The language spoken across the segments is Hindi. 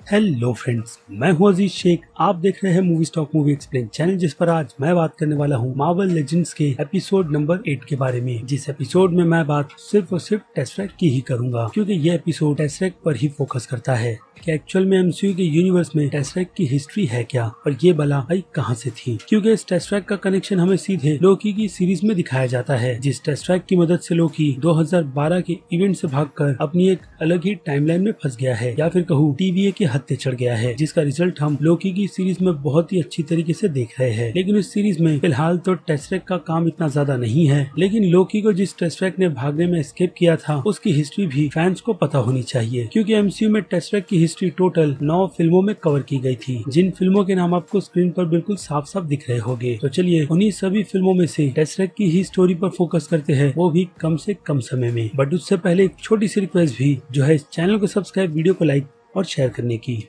हेलो फ्रेंड्स, मैं हूं अजीज शेख। आप देख रहे हैं movie stock movie explain channel, जिस पर आज मैं बात करने वाला हूं मार्वल लेजेंड्स के एपिसोड नंबर 8 के बारे में। जिस एपिसोड में मैं बात सिर्फ और सिर्फ टेसरेक्ट की ही करूंगा, क्योंकि ये एपिसोड टेसरेक्ट पर ही फोकस करता है कि एक्चुअल में एमसीयू के यूनिवर्स में टेसरेक्ट की हिस्ट्री है क्या और ये बला आई कहां से थी। क्योंकि इस टेसरेक्ट का कनेक्शन हमें सीधे लोकी की सीरीज में दिखाया जाता है, जिस टेसरेक्ट की मदद से लोकी 2012 के इवेंट से भागकर अपनी एक अलग ही टाइमलाइन में फंस गया है, या फिर कहूँ TVA के हत्थे चढ़ गया है, जिसका रिजल्ट हम लोकी की सीरीज में बहुत ही अच्छी तरीके से देख रहे हैं। लेकिन इस सीरीज में फिलहाल तो टेसरेक्ट का काम इतना ज्यादा नहीं है, लेकिन लोकी को जिस टेसरेक्ट ने भागने में एस्केप किया था उसकी हिस्ट्री भी फैंस को पता होनी चाहिए। क्योंकि एमसीयू में टेसरेक्ट की हिस्ट्री टोटल 9 फिल्मों में कवर की गई थी, जिन फिल्मों के नाम आपको स्क्रीन पर बिल्कुल साफ साफ दिख रहे होंगे। तो चलिए उन्हीं सभी फिल्मों में से टेसरेक्ट की ही स्टोरी पर फोकस करते हैं, वो भी कम से कम समय में। बट उससे पहले एक छोटी सी रिक्वेस्ट भी, जो है इस चैनल को सब्सक्राइब, वीडियो को लाइक और शेयर करने की।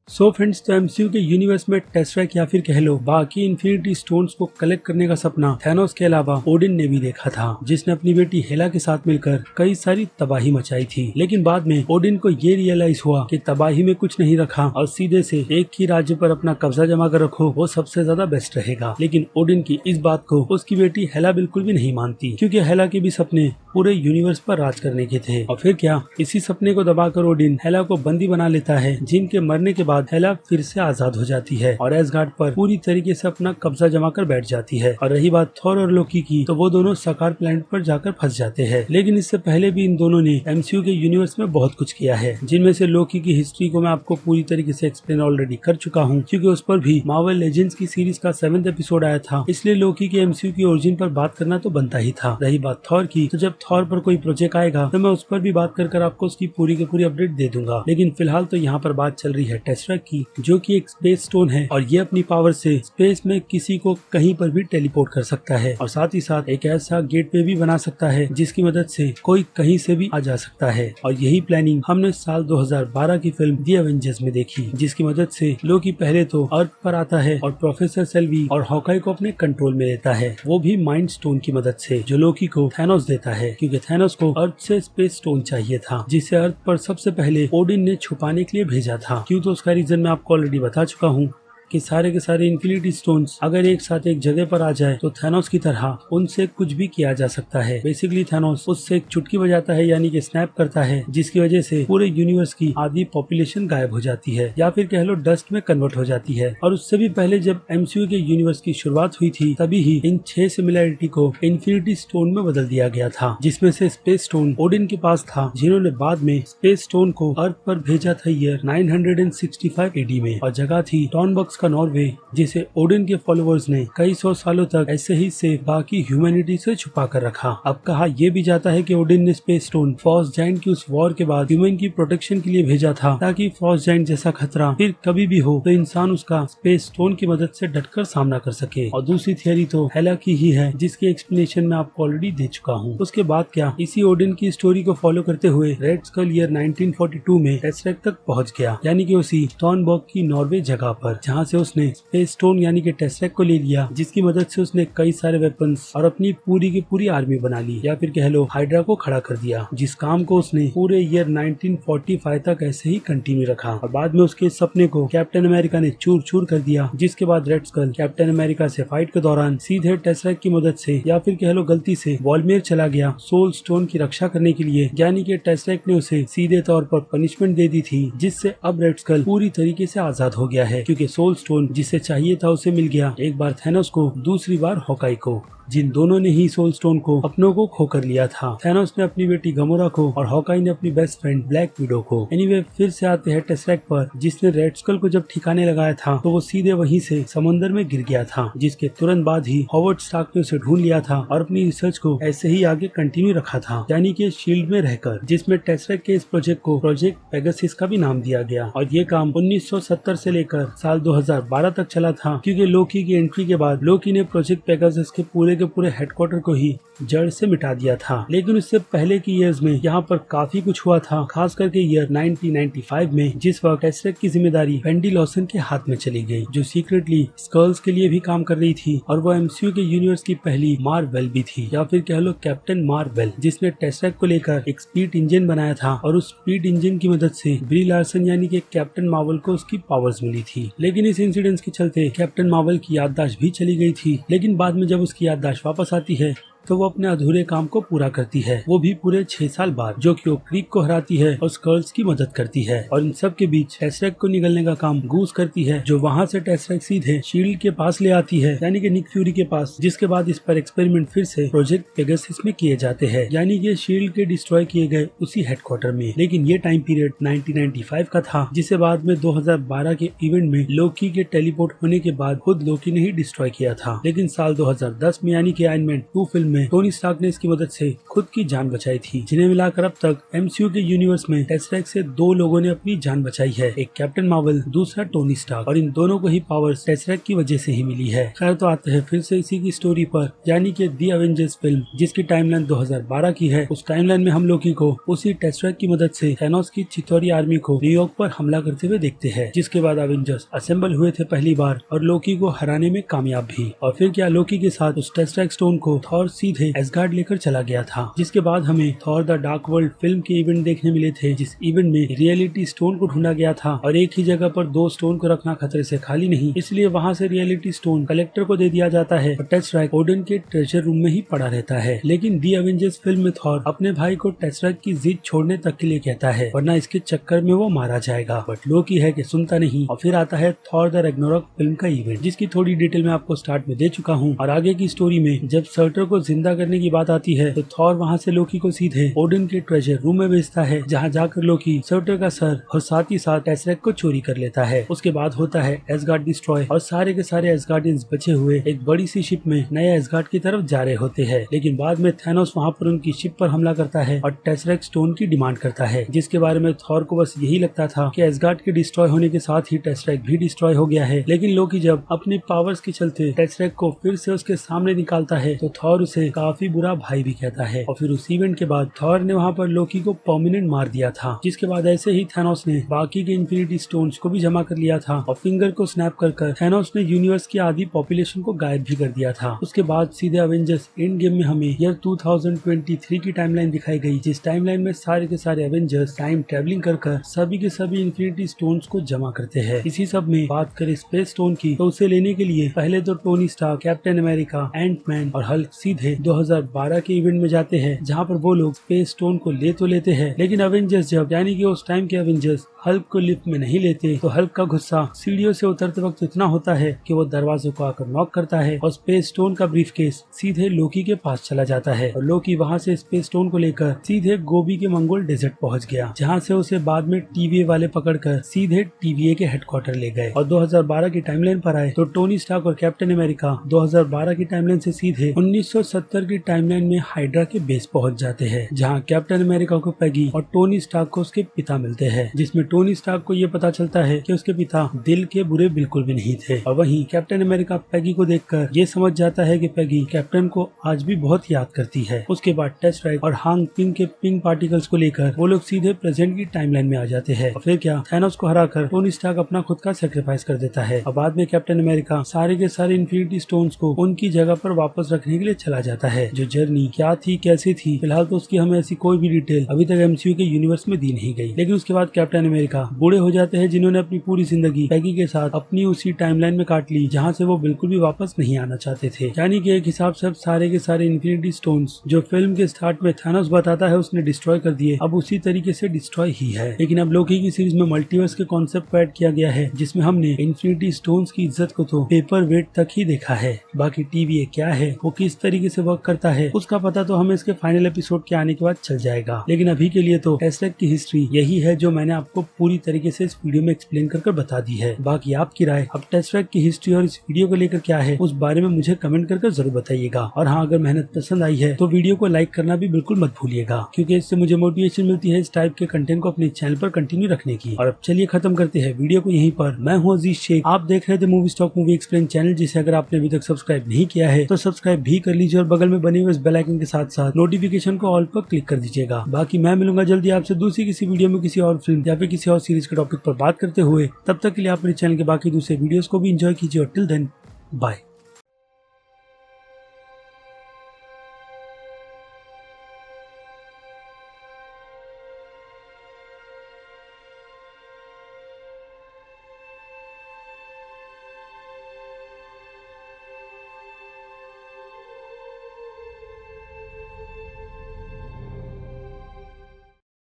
सो फ्रेंड्स, तो एमसीयू के यूनिवर्स में टेसरेक्ट या फिर कह लो बाकी इन्फिनिटी स्टोन्स को कलेक्ट करने का सपना थैनोस के अलावा ओडिन ने भी देखा था, जिसने अपनी बेटी हेला के साथ मिलकर कई सारी तबाही मचाई थी। लेकिन बाद में ओडिन को ये रियलाइज हुआ कि तबाही में कुछ नहीं रखा और सीधे से एक ही राज्य पर अपना कब्जा जमा कर रखो, वो सबसे ज्यादा बेस्ट रहेगा। लेकिन ओडिन की इस बात को उसकी बेटी हेला बिल्कुल भी नहीं मानती, क्योंकि हेला के भी सपने पूरे यूनिवर्स पर राज करने के थे। और फिर क्या, इसी सपने को दबाकर ओडिन हेला को बंदी बना लेता है, जिनके मरने के बाद हेला फिर से आजाद हो जाती है और एसगार्ड पर पूरी तरीके से अपना कब्जा जमा कर बैठ जाती है। और रही बात थॉर और लोकी की, तो वो दोनों सकार प्लैनेट पर जाकर फंस जाते हैं। लेकिन इससे पहले भी इन दोनों ने एमसीयू के यूनिवर्स में बहुत कुछ किया है, जिनमें से लोकी की हिस्ट्री को मैं आपको पूरी तरीके से एक्सप्लेन ऑलरेडी कर चुका हूँ, क्योंकि उस पर भी मार्वल लेजेंड्स की सीरीज का 7th एपिसोड आया था। इसलिए लोकी के एमसीयू की ओरिजिन पर बात करना तो बनता ही था। रही बात थॉर की, तो जब थॉर पर कोई प्रोजेक्ट आएगा तो मैं उस पर भी बात कर आपको उसकी पूरी की पूरी अपडेट दे दूंगा। लेकिन फिलहाल तो यहाँ पर बात चल रही है टेसरेक्ट की, जो कि एक स्पेस स्टोन है और ये अपनी पावर से स्पेस में किसी को कहीं पर भी टेलीपोर्ट कर सकता है, और साथ ही साथ एक ऐसा गेटवे भी बना सकता है जिसकी मदद से कोई कहीं से भी आ जा सकता है। और यही प्लानिंग हमने साल 2012 की फिल्म दी एवेंजर्स में देखी, जिसकी मदद से लोकी पहले तो अर्थ पर आता है और प्रोफेसर सेल्वी और हॉकाई को अपने कंट्रोल में लेता है, वो भी माइंड स्टोन की मदद से, जो लोकी को थैनोस देता है, क्योंकि थैनोस को अर्थ से स्पेस स्टोन चाहिए था, जिसे अर्थ पर सबसे पहले ओडिन ने छुपाने के लिए भेजा था। क्यों, तो उसका रीजन मैं आपको ऑलरेडी बता चुका हूँ कि सारे के सारे इन्फिनिटी स्टोन्स अगर एक साथ एक जगह पर आ जाए तो थैनोस की तरह उनसे कुछ भी किया जा सकता है। बेसिकली थैनोस उससे एक चुटकी बजाता है, यानी कि स्नैप करता है, जिसकी वजह से पूरे यूनिवर्स की आधी पॉपुलेशन गायब हो जाती है, या फिर कह लो डस्ट में कन्वर्ट हो जाती है। और उससे भी पहले जब एमसीयू के यूनिवर्स की शुरुआत हुई थी, तभी ही इन 6 सिमिलैरिटी को इन्फिनिटी स्टोन में बदल दिया गया था, जिसमें से स्पेस स्टोन ओडिन के पास था, जिन्होंने बाद में स्पेस स्टोन को अर्थ पर भेजा था ईयर 965 AD में, और जगह थी टॉनबक्स का नॉर्वे, जिसे ओडिन के फॉलोअर्स ने कई 100 सालों तक ऐसे ही से बाकी ह्यूमैनिटी से छुपा कर रखा। अब कहा यह भी जाता है कि ओडिन ने स्पेस स्टोन फ्रॉस्ट जायंट की उस वॉर के बाद ह्यूमन की प्रोटेक्शन के लिए भेजा था, ताकि फ्रॉस्ट जायंट जैसा खतरा फिर कभी भी हो तो इंसान उसका स्पेस स्टोन की मदद से डटकर सामना कर सके। और दूसरी थियरी तो हेला की ही है, जिसकी एक्सप्लेनेशन मैं आपको ऑलरेडी दे चुका हूँ। उसके बाद क्या, इसी ओडिन की स्टोरी को फॉलो करते हुए रेड स्कल ईयर 1942 में टेसरेक्ट तक पहुँच गया, यानी कि उसी टॉनबर्ग की नॉर्वे जगह पर, जहाँ से उसने स्पेस स्टोन यानी कि टेसरेक्ट को ले लिया, जिसकी मदद से उसने कई सारे वेपन्स और अपनी पूरी की पूरी आर्मी बना ली, या फिर कह लो हाइड्रा को खड़ा कर दिया, जिस काम को उसने पूरे ईयर 1945 तक ऐसे ही कंटिन्यू रखा। और बाद में उसके सपने को कैप्टन अमेरिका ने चूर चूर कर दिया, जिसके बाद रेड स्कल कैप्टन अमेरिका से फाइट के दौरान सीधे टेसरेक्ट की मदद से, या फिर कह लो गलती से, वॉलमेर चला गया सोल स्टोन की रक्षा करने के लिए, यानी कि टेसरेक्ट ने उसे सीधे तौर पर पनिशमेंट दे दी थी, जिससे अब रेड स्कल पूरी तरीके से आजाद हो गया है, क्योंकि सोल स्टोन जिसे चाहिए था उसे मिल गया, एक बार थैनोस को, दूसरी बार हॉकाई को, जिन दोनों ने ही सोल स्टोन को अपनों को खो कर लिया था। थैनोस ने अपनी बेटी गमोरा को और हॉकाई ने अपनी बेस्ट फ्रेंड ब्लैक विडो को। एनीवे, फिर से आते हैं टेसरेक्ट पर, जिसने रेड स्कल को जब ठिकाने लगाया था तो वो सीधे वहीं से समुद्र में गिर गया था, जिसके तुरंत बाद ही हॉवर्ड स्टार्क ने उसे ढूंढ लिया था और अपनी रिसर्च को ऐसे ही आगे कंटिन्यू रखा था, यानी कि शील्ड में रहकर, जिसमें टेसरेक्ट के इस प्रोजेक्ट को प्रोजेक्ट पेगासस का भी नाम दिया गया। और ये काम 1970 से लेकर साल 2012 तक चला था, क्योंकि लोकी की एंट्री के बाद लोकी ने प्रोजेक्ट पेगासस के पूरे पूरे के पूरे हेडक्वार्टर को ही जड़ से मिटा दिया था। लेकिन उससे पहले की ईयर्स में यहाँ पर काफी कुछ हुआ था, खास करके ईयर 1995 में, जिस वक्त टेसरेक्ट की जिम्मेदारी वेंडी लॉसन के हाथ में चली गई, जो सीक्रेटली स्कल्स के लिए भी काम कर रही थी और वो एमसीयू के यूनिवर्स की पहली मार्वेल भी थी, या फिर कह लो कैप्टन मार्वेल, जिसने टेसरेक्ट को लेकर एक स्पीड इंजन बनाया था और उस स्पीड इंजन की मदद से ब्री लार्सन यानी कि कैप्टन मार्वल को उसकी पावर्स मिली थी। लेकिन इस इंसिडेंट के चलते कैप्टन मार्वल की याददाश्त भी चली गई थी। लेकिन बाद में जब उसकी याददाश्त वापस आती है तो वो अपने अधूरे काम को पूरा करती है, वो भी पूरे 6 साल बाद, जो कि वो क्रीक को हराती है और स्कल्स की मदद करती है। और इन सब के बीच टेसरेक्ट को निगलने का काम गूस करती है, जो वहाँ से टेसरेक्ट सीधे शील्ड के पास ले आती है, यानी कि निक फ्यूरी के पास, जिसके बाद इस पर एक्सपेरिमेंट फिर से प्रोजेक्ट पेगासस में किए जाते हैं, यानी कि शील्ड के डिस्ट्रॉय किए गए उसी हेडक्वार्टर में। लेकिन ये टाइम पीरियड 1995 का था, जिसे बाद में 2012 के इवेंट में लोकी के टेलीपोर्ट होने के बाद खुद लोकी ने ही डिस्ट्रॉय किया था। लेकिन साल 2010 में यानी कि आयरन मैन 2 फिल्म में टोनी स्टार्क ने इसकी मदद से खुद की जान बचाई थी, जिन्हें मिलाकर अब तक एमसीयू के यूनिवर्स में टेसरेक्ट से 2 लोगों ने अपनी जान बचाई है, एक कैप्टन मार्वल, दूसरा टोनी स्टार्क, और इन दोनों को ही पावर्स टेसरेक्ट की वजह से ही मिली है। खैर तो आते हैं फिर से इसी की स्टोरी पर, यानी कि दी एवेंजर्स फिल्म, जिसकी टाइमलाइन 2012 की है। उस टाइमलाइन में हम लोकी को उसी टेसरेक्ट की मदद से थैनोस की चिथौरी आर्मी को न्यूयॉर्क पर हमला करते हुए देखते हैं, जिसके बाद एवेंजर्स असेंबल हुए थे पहली बार और लोकी को हराने में कामयाब भी। और फिर क्या, लोकी के साथ उस टेसरेक्ट स्टोन को थॉर सीधे एसगार्ड लेकर चला गया था, जिसके बाद हमें Thor the dark world film के इवेंट देखने मिले थे, जिस इवेंट में रियलिटी स्टोन को ढूंढा गया था और एक ही जगह पर 2 स्टोन को रखना खतरे से खाली नहीं, इसलिए वहाँ से रियलिटी स्टोन कलेक्टर को दे दिया जाता है और टेसरेक्ट ओडिन के ट्रेजर रूम में ही पड़ा रहता है। लेकिन दी एवेंजर्स फिल्म में थॉर अपने भाई को टेसरेक्ट की जिद छोड़ने तक के लिए कहता है, वरना इसके चक्कर में वो मारा जाएगा, बट लोकी है कि सुनता नहीं। और फिर आता है थॉर द रैग्नारोक फिल्म का इवेंट, जिसकी थोड़ी डिटेल मैं आपको स्टार्ट में दे चुका हूँ। और आगे की स्टोरी में जब सर्टर को जिंदा करने की बात आती है तो थॉर वहाँ से लोकी को सीधे ओडिन के ट्रेजर रूम में भेजता है, जहाँ जाकर लोकी सर्टर का सर और साथ ही साथ टेसरेक्ट को चोरी कर लेता है। उसके बाद होता है एसगार्ड डिस्ट्रॉय और सारे के सारे एसगार्डियंस बचे हुए एक बड़ी सी शिप में नए एसगार्ड की तरफ जा रहे होते हैं। लेकिन बाद में थैनोस वहाँ पर उनकी शिप पर हमला करता है और टेसरेक्ट स्टोन की डिमांड करता है, जिसके बारे में थॉर को बस यही लगता था कि एसगार्ड के डिस्ट्रॉय होने के साथ ही टेसरेक्ट भी डिस्ट्रॉय हो गया है। लेकिन लोकी जब अपनी पावर्स के चलते टेसरेक्ट को फिर से उसके सामने निकालता है तो थॉर उसे काफी बुरा भाई भी कहता है। और फिर उस इवेंट के बाद थॉर ने वहाँ पर लोकी को परमानेंट मार दिया था, जिसके बाद ऐसे ही थैनोस ने बाकी के इन्फिनिटी स्टोन्स को भी जमा कर लिया था और फिंगर को स्नैप कर थैनोस ने यूनिवर्स की आधी पॉपुलेशन को गायब भी कर दिया था। उसके बाद सीधे एवेंजर्स एंड गेम में हमें ईयर 2023 की टाइमलाइन दिखाई गई, जिस टाइमलाइन में सारे के सारे एवेंजर्स टाइम ट्रेवलिंग कर सभी के सभी इन्फिनिटी स्टोन्स को जमा करते हैं। इसी सब में बात करें स्पेस स्टोन की, तो उसे लेने के लिए पहले तो Tony Stark, Captain America, Antman और हल्क सीधे 2012 के इवेंट में जाते हैं, जहाँ पर वो लोग स्पेस स्टोन को ले तो लेते हैं, लेकिन एवेंजर्स जब, यानी कि उस टाइम के एवेंजर्स हल्क को लिफ्ट में नहीं लेते, तो हल्क का गुस्सा सीढ़ियों से उतरते वक्त इतना होता है कि वो दरवाजों को आकर नॉक करता है और स्पेस स्टोन का ब्रीफकेस सीधे लोकी के पास चला जाता है और लोकी वहाँ से स्पेस स्टोन को लेकर सीधे गोबी के मंगोल डेजर्ट पहुँच गया, जहाँ से उसे बाद में टीवीए वाले पकड़कर सीधे टीवीए के हेडक्वार्टर ले गए। और 2012 की टाइमलाइन पर आए तो टोनी स्टार्क और कैप्टन अमेरिका 2012 की टाइमलाइन से सीधे 1970 की टाइमलाइन में हाइड्रा के बेस पहुँच जाते हैं, जहाँ कैप्टन अमेरिका को पैगी और टोनी स्टार्क को उसके पिता मिलते हैं, जिसमें टोनी स्टार्क को ये पता चलता है कि उसके पिता दिल के बुरे बिल्कुल भी नहीं थे। और वहीं कैप्टन अमेरिका पैगी को देखकर ये समझ जाता है कि पैगी कैप्टन को आज भी बहुत याद करती है। उसके बाद टेसरेक्ट और हांग पिंग के पिंग पार्टिकल्स को लेकर वो लोग सीधे प्रेजेंट की टाइमलाइन में आ जाते हैं। और फिर क्या, थैनोस को हराकर टोनी स्टार्क अपना खुद का सेक्रीफाइस कर देता है और बाद में कैप्टन अमेरिका सारे के सारे इन्फिनिटी स्टोन्स को उनकी जगह पर वापस रखने के लिए चला जाता है। जो जर्नी क्या थी, कैसी थी, फिलहाल तो उसकी हमें ऐसी कोई भी डिटेल अभी तक एमसीयू के यूनिवर्स में दी नहीं गई। लेकिन उसके बाद कैप्टन अमेरिका बूढ़े हो जाते हैं, जिन्होंने अपनी पूरी जिंदगी पैगी के साथ अपनी उसी टाइमलाइन में काट ली जहाँ से वो बिल्कुल भी वापस नहीं आना चाहते थे। यानी कि एक हिसाब से अब सारे के सारे इन्फिनिटी स्टोन्स जो फिल्म के स्टार्ट में थैनोस बताता है उसने डिस्ट्रॉय कर दिए, अब उसी तरीके से डिस्ट्रॉय ही है। लेकिन अब लोकी की सीरीज में मल्टीवर्स के कॉन्सेप्ट को ऐड किया गया है, जिसमें हमने इन्फिनिटी स्टोन्स की इज्जत को तो पेपर वेट तक ही देखा है, बाकी टीवीए क्या है, वो किस तरीके से वर्क करता है उसका पता तो हमें इसके फाइनल एपिसोड के आने के बाद चल जाएगा, लेकिन अभी के लिए तो टेस्ट ट्रैक की हिस्ट्री यही है जो मैंने आपको पूरी तरीके से इस वीडियो में एक्सप्लेन कर बता दी है। बाकी आपकी राय अब टेस्ट ट्रैक की हिस्ट्री और इस वीडियो को लेकर क्या है उस बारे में मुझे कमेंट करके जरूर बताइएगा। और हाँ, अगर मेहनत पसंद आई है तो वीडियो को लाइक करना भी बिल्कुल मत भूलिएगा, क्योंकि इससे मुझे मोटिवेशन मिलती है इस टाइप के कंटेंट को अपने चैनल पर कंटिन्यू रखने की। और अब चलिए खत्म करते हैं वीडियो को यहीं पर। मैं हूँ अजीज शेख, आप देख रहे थे movie stock movie explain channel, जिसे अगर आपने अभी तक सब्सक्राइब नहीं किया है तो सब्सक्राइब भी कर लीजिए और बगल में बने हुए इस बेल आइकन के साथ साथ नोटिफिकेशन को ऑल पर क्लिक कर दीजिएगा। बाकी मैं मिलूंगा जल्दी आपसे दूसरी किसी वीडियो में किसी और फिल्म या फिर किसी और सीरीज के टॉपिक पर बात करते हुए। तब तक के लिए आप मेरे चैनल के बाकी दूसरे वीडियोस को भी एंजॉय कीजिए और टिल देन बाय।